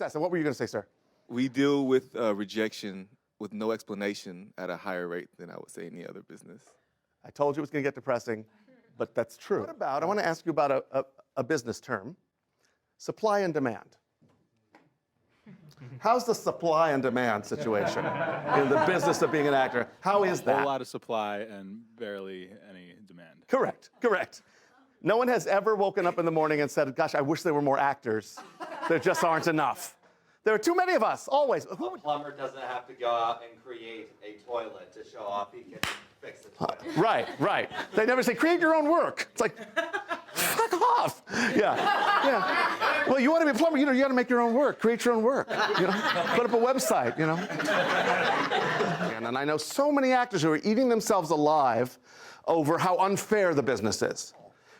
success. And what were you going to say, sir? We deal with rejection with no explanation at a higher rate than I would say any other business. I told you it was going to get depressing, but that's true. What about, I want to ask you about a business term, supply and demand. How's the supply and demand situation in the business of being an actor? How is that? A whole lot of supply and barely any demand. Correct, correct. No one has ever woken up in the morning and said, gosh, I wish there were more actors. There just aren't enough. There are too many of us, always. A plumber doesn't have to go out and create a toilet to show off he can fix the toilet. Right, right. They never say, create your own work. It's like, fuck off. Yeah, yeah. Well, you want to be a plumber, you got to make your own work, create your own work. Put up a website, And I know so many actors who are eating themselves alive over how unfair the business is.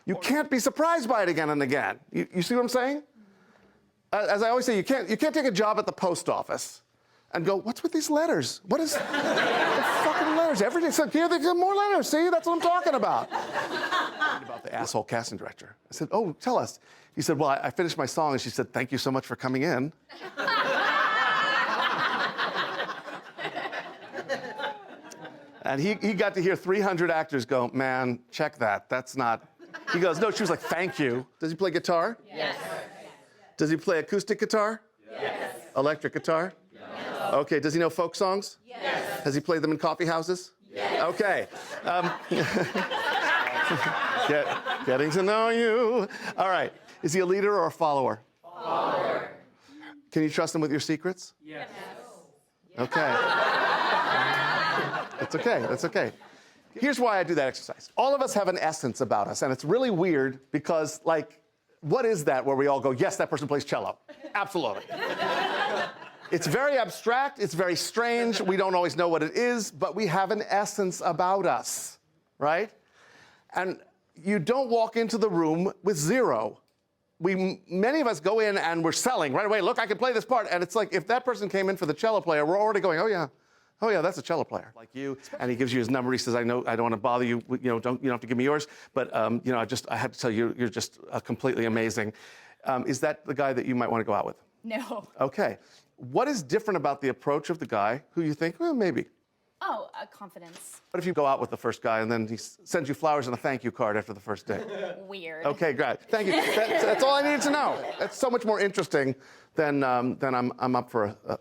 You can't be surprised by it again and again. You see what I'm saying? As I always say, you can't take a job at the post office and go, what's with these letters? What is the fucking letters? Every day, so here they get more letters. See, that's what I'm talking about. About the asshole casting director. I said, oh, tell us. He said, well, I finished my song, and she said, thank you so much for coming in. And he got to hear 300 actors go, man, check that. That's not. He goes, no, she was like, thank you. Does he play guitar? Yes. Does he play acoustic guitar? Yes. Electric guitar? No. Okay, does he know folk songs? Yes. Has he played them in coffee houses? Yes. Okay. Getting to know you. All right. Is he a leader or a follower? Follower. Can you trust him with your secrets? Yes. Okay. That's okay. That's okay. Here's why I do that exercise. All of us have an essence about us, and it's really weird because, like, what is that where we all go, yes, that person plays cello? Absolutely. It's very abstract, it's very strange, we don't always know what it is, but we have an essence about us, right? And you don't walk into the room with zero. Many of us go in and we're selling right away, look, I can play this part, and it's like, if that person came in for the cello player, we're already going, oh yeah, that's a cello player, like you. And he gives you his number. He says, I know I don't want to bother you. You don't have to give me yours. But I have to tell you, you're just completely amazing. Is that the guy that you might want to go out with? No. Okay. What is different about the approach of the guy who you think, well, maybe? Oh, confidence. What if you go out with the first guy and then he sends you flowers and a thank you card after the first date? Weird. Okay, great. Thank you. That's all I needed to know. That's so much more interesting than I'm up for a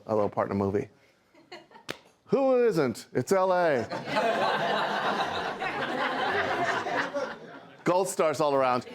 little part in a movie. Who isn't? It's LA. Gold stars all around.